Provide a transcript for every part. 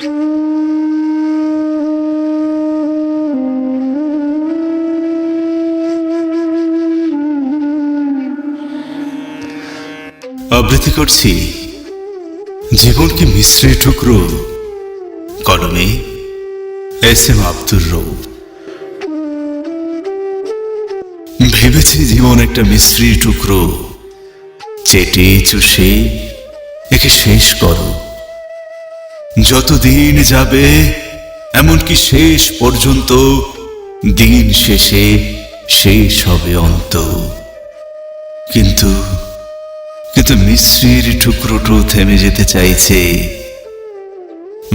আবৃত্তি করছি জীবন কি মিশ্রের টুকরো, কলমে এস.এম. আব্দুর রউফ। ভেবেছি জীবন একটা মিশ্রির টুকরো, চেটে চুষে একে শেষ করো। যতদিন যাবে এমনকি শেষ পর্যন্ত, দিন শেষে শেষ হবে অন্ত। কিন্তু মিশ্রির টুকরোটো থেমে যেতে চাইছে।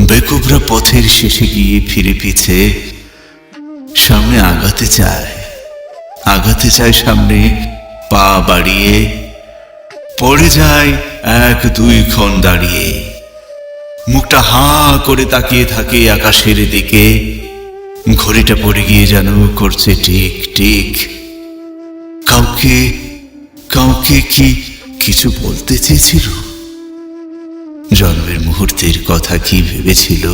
বেকুবরা পথের শেষে গিয়ে ফিরে পিছে সামনে আগাতে চায় সামনে পা বাড়িয়ে, পড়ে যায় এক দুই ক্ষণ দাঁড়িয়ে। মুখটা হাঁ করে তাকিয়ে থাকে আকাশের দিকে, ঘড়িটা পড়ে গিয়ে যেন করছে টিক টিক। কাউকে কি কিছু বলতে চেয়েছিল? জন্মের মুহূর্তের কথা কি ভেবেছিল?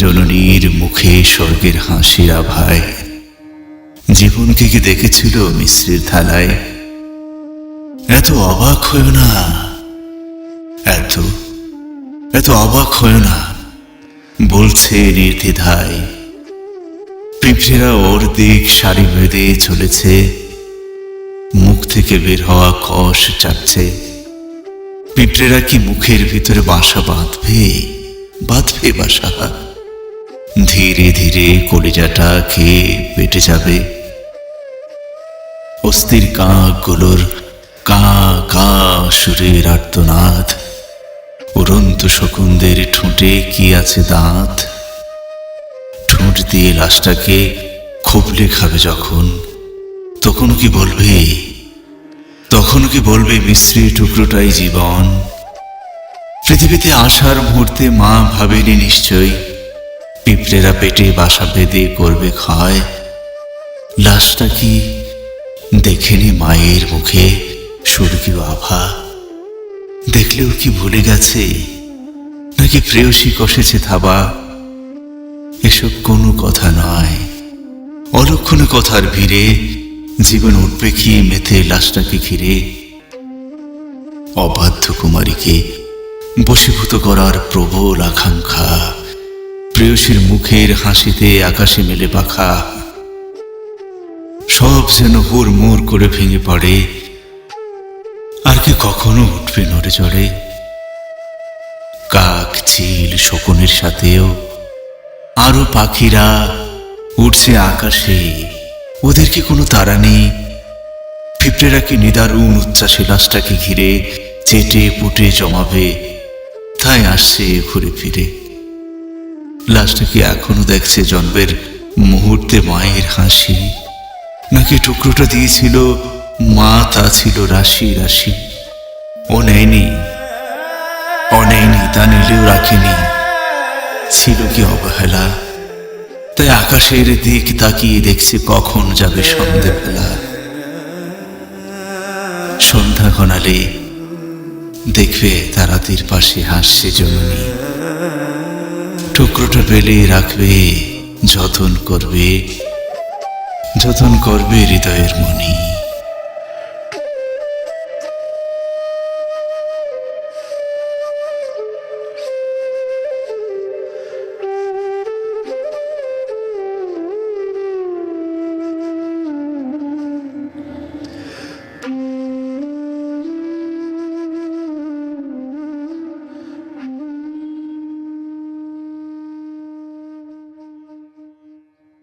জননীর মুখে স্বর্গের হাসির আভায় জীবনকে কি দেখেছিল মিশ্রির থালায়? এত অবাক হয়েও না, এত অবাক হয়েও না, বলছে নির্দ্বিধায়। পিঁপড়েরা ওর দিক সারি বেঁধে চলেছে, মুখ থেকে বের হওয়া কষ চাটছে। পিঁপড়েরা কি মুখের ভিতরে বাসা বাঁধবে বাসা? ধীরে ধীরে কলিজাটা খেয়ে পেটে যাবে। অস্থির কাকগুলোর কা কা সুরের আর্তনাদ, উড়ন্ত শকুনদের ঠোঁটে কি আছে দাঁত? ঠোঁট দিয়ে লাশটাকে খোপলে খাবে যখন, তখনও কি বলবে মিশ্রির টুকরোটাই জীবন? পৃথিবীতে আসার মুহূর্তে মা ভাবেনি নিশ্চয়ই পিঁপড়েরা পেটে বাসা বেঁধে করবে ক্ষয়। লাশটা কি দেখেনি মায়ের মুখে স্বর্গীয় আভা? দেখলেও কি ভুলে গেছে, নাকি প্রেয়সী কষেছে থাবা? এসব কোনো কথা নয়, অলক্ষণে কথার ভিড়ে জীবন উঠবে কি মেতে লাশটাকে ঘিরে? অবাধ্য কুমারীকে বশীভূত করার প্রবল আকাঙ্ক্ষা, প্রেয়সীর মুখের হাসিতে আকাশে মেলে পাখা। সব যেন হুড়মুড় করে ভেঙে পড়ে, আর কি কখনো উঠবে নড়ে চড়ে? কাক চিল শকুনের সাথেও আরো পাখিরা উঠছে আকাশে, ওদের কি কোনো তাড়া নেই? পিঁপড়েরা কি নিদারুণ উচ্ছ্বাসে লাশটাকে ঘিরে চেটে পুটে জমাবে, তাই আসছে ঘুরে ফিরে। লাশটা কি এখনো দেখছে জন্মের মুহূর্তে মায়ের হাসি, নাকি টুকরোটা দিয়েছিল মা তা ছিল রাশি রাশি? ও নেয়নি, তা নিলেও রাখেনি। ছিল কি অবহেলা, তাই আকাশের দিক তাকিয়ে দেখছে কখন যাবে সন্ধ্যেবেলা। সন্ধ্যা ঘনালে দেখবে তারাতির পাশে হাসছে জননী, টুকরোটা পেলে রাখবে, যতন করবে হৃদয়ের মনি।